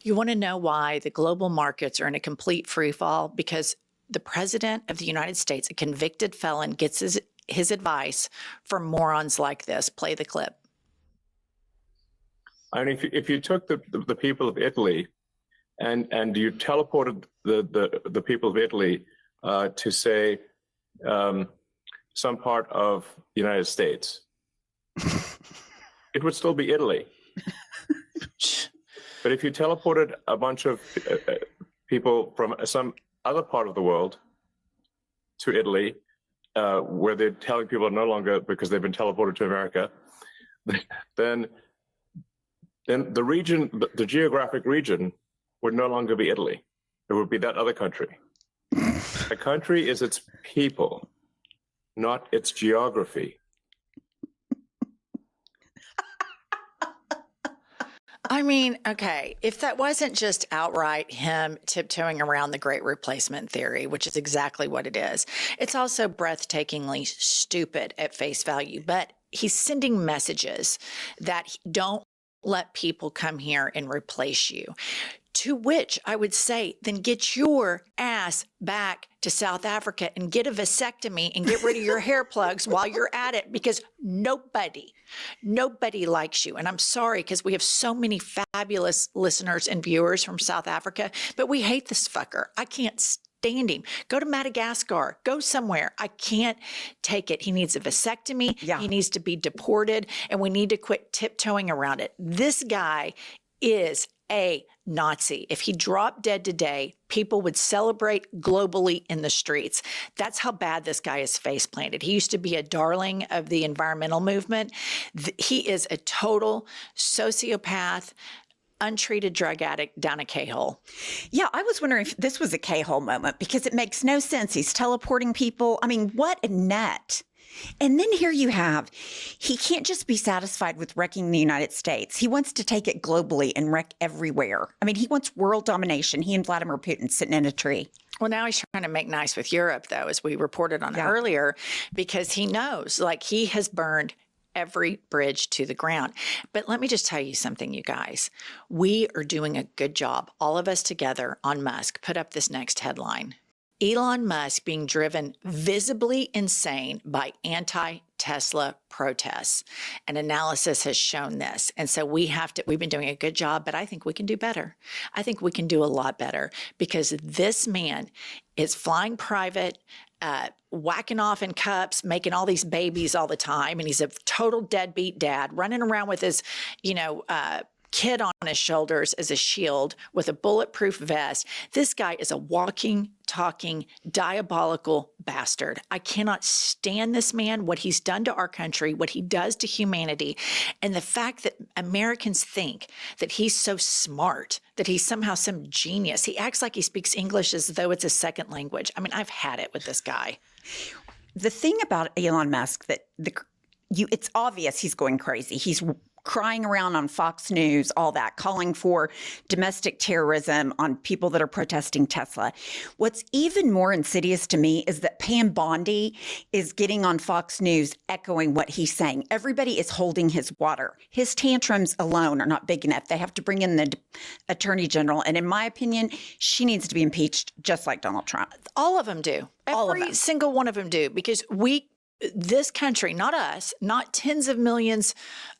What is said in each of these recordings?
You want to know why the global markets are in a complete free fall? Because the president of the United States, a convicted felon, gets his advice from morons like this. Play the clip. I mean, if you took the people of Italy and you teleported the people of Italy to, say, some part of the United States, it would still be Italy. But if you teleported a bunch of people from some other part of the world to Italy, where they're telling people no longer because they've been teleported to America, then the region, the geographic region, would no longer be Italy. It would be that other country. A country is its people, not its geography. I mean, okay, if that wasn't just outright him tiptoeing around the great replacement theory, which is exactly what it is, it's also breathtakingly stupid at face value. But he's sending messages that don't let people come here and replace you. To which I would say, then get your ass back to South Africa and get a vasectomy and get rid of your hair plugs while you're at it, because nobody likes you. And I'm sorry, because we have so many fabulous listeners and viewers from South Africa, but we hate this fucker. I can't stand him. Go to Madagascar. Go somewhere. I can't take it. He needs a vasectomy. Yeah. He needs to be deported, and we need to quit tiptoeing around it. This guy is a Nazi. If he dropped dead today, people would celebrate globally in the streets. That's how bad this guy is face planted. He used to be a darling of the environmental movement. He is a total sociopath, untreated drug addict down a K-hole. Yeah, I was wondering if this was a K-hole moment, because it makes no sense. He's teleporting people. I mean, what a nut. And then here you have, he can't just be satisfied with wrecking the United States. He wants to take it globally and wreck everywhere. I mean, he wants world domination. He and Vladimir Putin sitting in a tree. Well, now he's trying to make nice with Europe, though, as we reported on earlier, because he knows, like, he has burned every bridge to the ground. But let me just tell you something, you guys. We are doing a good job, all of us together, on Musk. Put up this next headline. Elon Musk being driven visibly insane by anti-Tesla protests. An analysis has shown this. And so we've been doing a good job, but I think we can do better. I think we can do a lot better, because this man is flying private, whacking off in cups, making all these babies all the time. And he's a total deadbeat dad running around with his, kid on his shoulders as a shield with a bulletproof vest. This guy is a walking, talking, diabolical bastard. I cannot stand this man, what he's done to our country, what he does to humanity, and the fact that Americans think that he's so smart, that he's somehow some genius. He acts like he speaks English as though it's a second language. I mean, I've had it with this guy. The thing about Elon Musk it's obvious he's going crazy. He's crying around on Fox News, all that, calling for domestic terrorism on people that are protesting Tesla. What's even more insidious to me is that Pam Bondi is getting on Fox News echoing what he's saying. Everybody is holding his water. His tantrums alone are not big enough. They have to bring in the attorney general. And in my opinion, she needs to be impeached just like Donald Trump. All of them do. Every single one of them do, because this country, not us, not tens of millions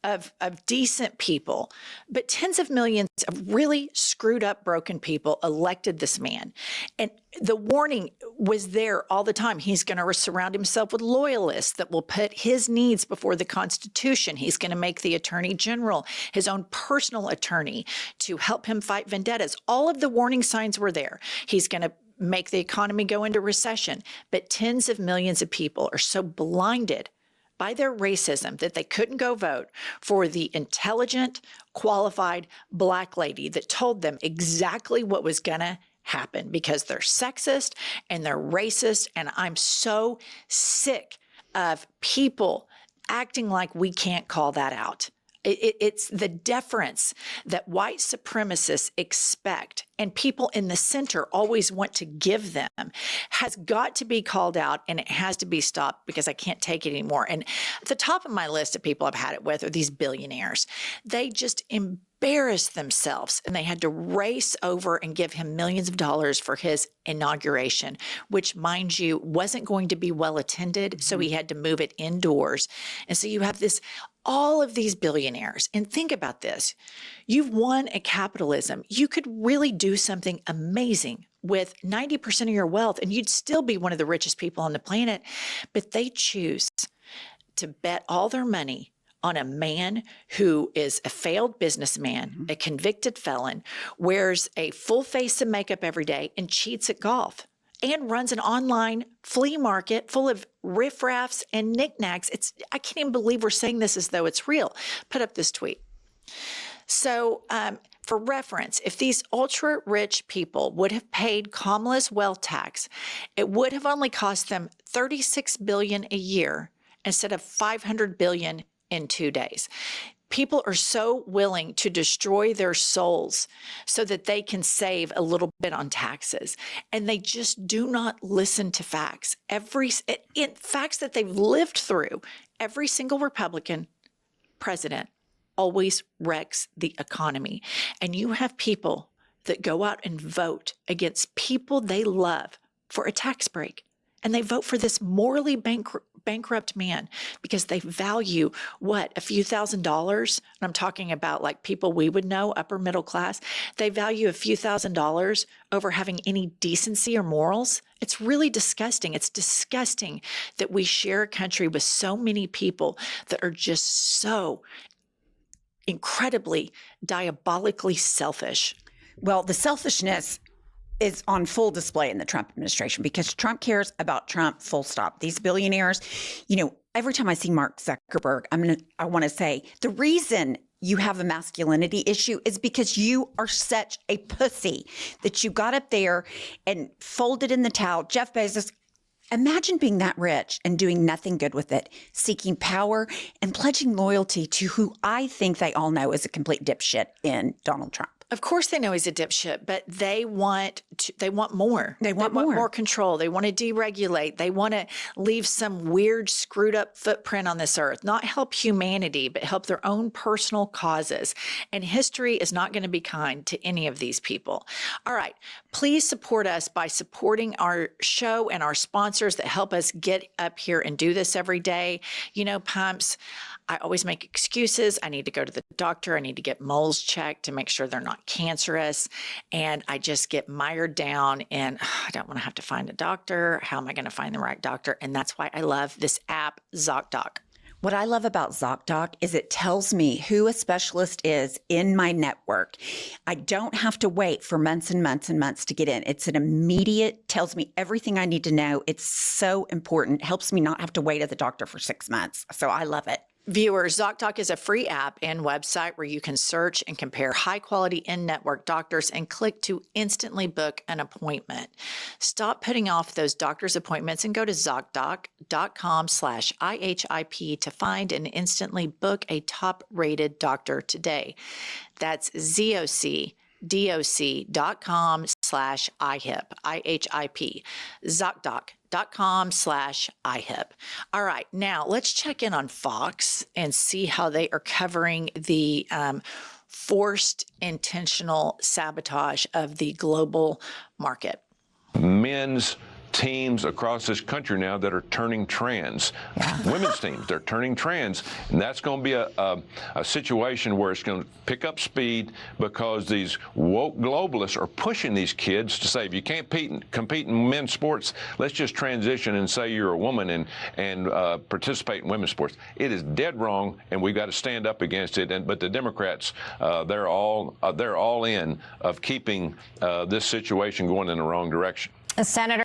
of decent people, but tens of millions of really screwed up, broken people elected this man. And the warning was there all the time. He's going to surround himself with loyalists that will put his needs before the Constitution. He's going to make the attorney general his own personal attorney to help him fight vendettas. All of the warning signs were there. He's going to make the economy go into recession. But tens of millions of people are so blinded by their racism that they couldn't go vote for the intelligent, qualified Black lady that told them exactly what was going to happen, because they're sexist and they're racist. And I'm so sick of people acting like we can't call that out. It's the deference that white supremacists expect and people in the center always want to give them has got to be called out, and it has to be stopped because I can't take it anymore. And at the top of my list of people I've had it with are these billionaires. They just embarrassed themselves, and they had to race over and give him millions of dollars for his inauguration, which, mind you, wasn't going to be well attended. So he had to move it indoors. And so you have all of these billionaires. And think about this. You've won at capitalism. You could really do something amazing with 90% of your wealth, and you'd still be one of the richest people on the planet. But they choose to bet all their money on a man who is a failed businessman, a convicted felon, wears a full face of makeup every day, and cheats at golf, and runs an online flea market full of riffraffs and knickknacks. I can't even believe we're saying this as though it's real. Put up this tweet. So for reference, if these ultra rich people would have paid Kamala's wealth tax, it would have only cost them $36 billion a year instead of $500 billion in 2 days. People are so willing to destroy their souls so that they can save a little bit on taxes. And they just do not listen to facts. Facts that they've lived through. Every single Republican president always wrecks the economy. And you have people that go out and vote against people they love for a tax break. And they vote for this morally bankrupt man because they value a few $1,000s. And I'm talking about like people we would know, upper middle class. They value a few $1,000s over having any decency or morals. It's really disgusting. It's disgusting that we share a country with so many people that are just so incredibly diabolically selfish. Well, the selfishness is on full display in the Trump administration because Trump cares about Trump, full stop. These billionaires, every time I see Mark Zuckerberg, I want to say the reason you have a masculinity issue is because you are such a pussy that you got up there and folded in the towel. Jeff Bezos, imagine being that rich and doing nothing good with it, seeking power and pledging loyalty to who I think they all know is a complete dipshit in Donald Trump. Of course they know he's a dipshit, but they want more. They want more control. They want to deregulate. They want to leave some weird, screwed up footprint on this earth, not help humanity, but help their own personal causes. And history is not going to be kind to any of these people. All right. Please support us by supporting our show and our sponsors that help us get up here and do this every day. Pumps, I always make excuses. I need to go to the doctor. I need to get moles checked to make sure they're not cancerous. And I just get mired down in, I don't want to have to find a doctor. How am I going to find the right doctor? And that's why I love this app, ZocDoc. What I love about ZocDoc is it tells me who a specialist is in my network. I don't have to wait for months and months and months to get in. It's an immediate, tells me everything I need to know. It's so important. Helps me not have to wait at the doctor for 6 months. So I love it. Viewers, ZocDoc is a free app and website where you can search and compare high-quality in-network doctors and click to instantly book an appointment. Stop putting off those doctor's appointments and go to ZocDoc.com/IHIP to find and instantly book a top-rated doctor today. That's ZocDoc.com/IHIP, IHIP, ZocDoc.com/IHIP. All right, now let's check in on Fox and see how they are covering the forced intentional sabotage of the global market. Men's teams across this country now that are turning trans. Women's teams, they're turning trans. And that's going to be a situation where it's going to pick up speed because these woke globalists are pushing these kids to say, if you can't compete in men's sports, let's just transition and say you're a woman and participate in women's sports. It is dead wrong, and we've got to stand up against it. But the Democrats, they're all in of keeping this situation going in the wrong direction. Senator.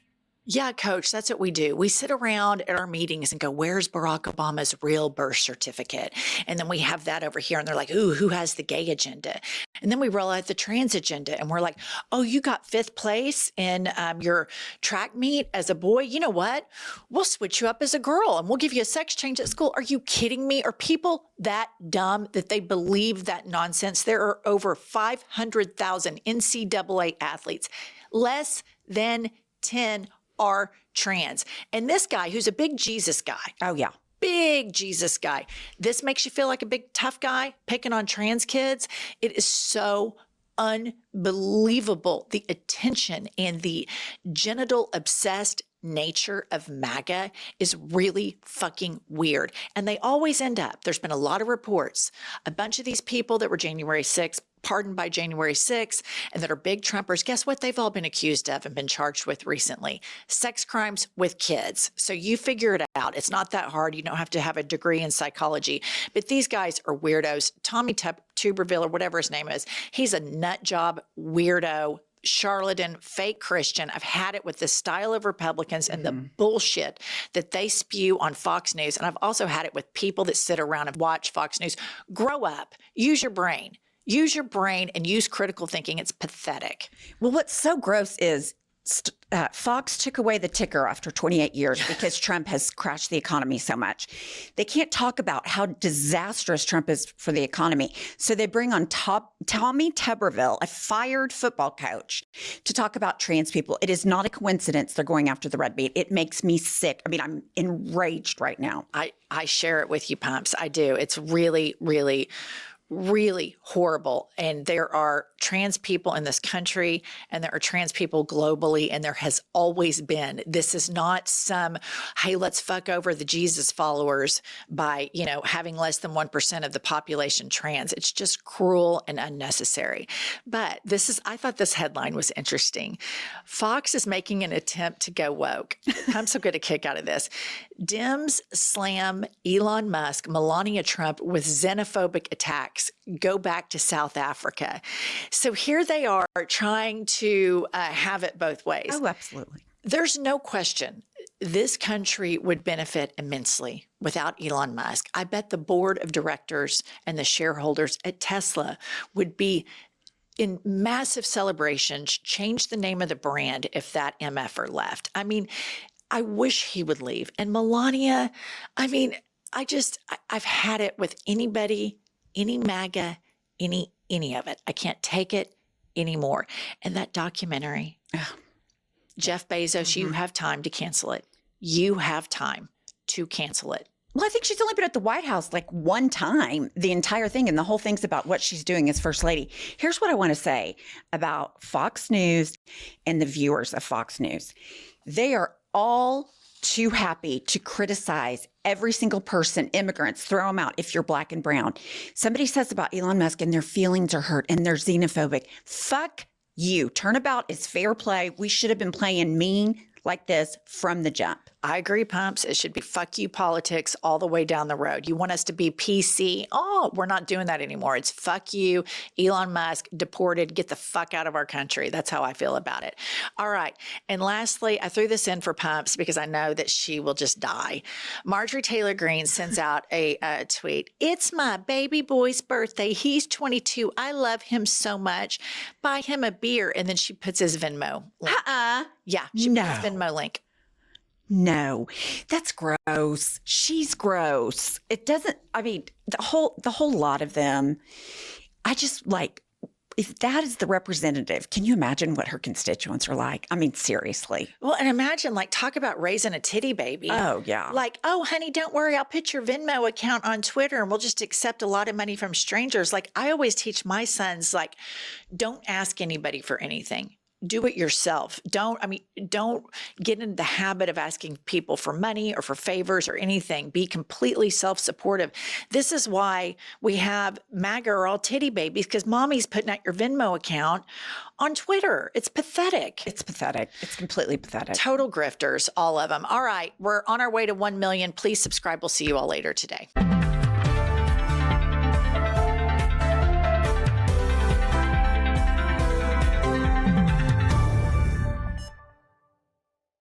Yeah, coach, that's what we do. We sit around at our meetings and go, where's Barack Obama's real birth certificate? And then we have that over here and they're like, ooh, who has the gay agenda? And then we roll out the trans agenda and we're like, oh, you got 5th place in your track meet as a boy. You know what? We'll switch you up as a girl and we'll give you a sex change at school. Are you kidding me? Are people that dumb that they believe that nonsense? There are over 500,000 NCAA athletes. Less than 10 are trans. And this guy, who's a big Jesus guy. Oh, yeah. Big Jesus guy. This makes you feel like a big tough guy picking on trans kids. It is so unbelievable, the attention and the genital obsessed nature of MAGA is really fucking weird. And they always end up, there's been a lot of reports, a bunch of these people that were January 6th, pardoned by January 6th, and that are big Trumpers, guess what they've all been accused of and been charged with recently? Sex crimes with kids. So you figure it out. It's not that hard. You don't have to have a degree in psychology. But these guys are weirdos. Tommy Tuberville, or whatever his name is, he's a nut job weirdo, charlatan, fake Christian. I've had it with the style of Republicans and the bullshit that they spew on Fox News. And I've also had it with people that sit around and watch Fox News. Grow up. Use your brain. Use your brain and use critical thinking. It's pathetic. Well, what's so gross is Fox took away the ticker after 28 years because Trump has crashed the economy so much. They can't talk about how disastrous Trump is for the economy. So they bring on Tommy Tuberville, a fired football coach, to talk about trans people. It is not a coincidence they're going after the red meat. It makes me sick. I mean, I'm enraged right now. I share it with you, Pumps. I do. It's really, really, really horrible. And there are trans people in this country and there are trans people globally, and there has always been. This is not some, hey, let's fuck over the Jesus followers by, having less than 1% of the population trans. It's just cruel and unnecessary. But I thought this headline was interesting. Fox is making an attempt to go woke. I'm so good a kick out of this. Dems slam Elon Musk, Melania Trump with xenophobic attacks. Go back to South Africa. So here they are trying to have it both ways. Oh, absolutely. There's no question this country would benefit immensely without Elon Musk. I bet the board of directors and the shareholders at Tesla would be in massive celebrations, change the name of the brand if that MFer left. I mean, I wish he would leave. And Melania, I mean, I've had it with anybody, any MAGA, any of it. I can't take it anymore. And that documentary, Jeff Bezos, you have time to cancel it. You have time to cancel it. Well, I think she's only been at the White House like one time, the entire thing, and the whole thing's about what she's doing as First Lady. Here's what I want to say about Fox News and the viewers of Fox News. They are all too happy to criticize every single person, immigrants, throw them out if you're black and brown. Somebody says about Elon Musk and their feelings are hurt and they're xenophobic. Fuck you. Turnabout is fair play. We should have been playing mean like this from the jump. I agree, Pumps. It should be fuck you politics all the way down the road. You want us to be PC? Oh, we're not doing that anymore. It's fuck you, Elon Musk, deported, get the fuck out of our country. That's how I feel about it. All right. And lastly, I threw this in for Pumps because I know that she will just die. Marjorie Taylor Greene sends out a tweet. It's my baby boy's birthday. He's 22. I love him so much. Buy him a beer. And then she puts his Venmo link. Yeah, she puts his Venmo link. No, that's gross. She's gross. It doesn't, I mean, the whole lot of them, I just like, if that is the representative, can you imagine what her constituents are like? I mean, seriously. Well, and imagine, talk about raising a titty baby. Oh, yeah. Oh, honey, don't worry. I'll put your Venmo account on Twitter and we'll just accept a lot of money from strangers. I always teach my sons, don't ask anybody for anything. Do it yourself. Don't get into the habit of asking people for money or for favors or anything. Be completely self-supportive. This is why we have MAGA are all titty babies, because mommy's putting out your Venmo account on Twitter. It's pathetic. It's pathetic. It's completely pathetic. Total grifters, all of them. All right. We're on our way to 1 million. Please subscribe. We'll see you all later today.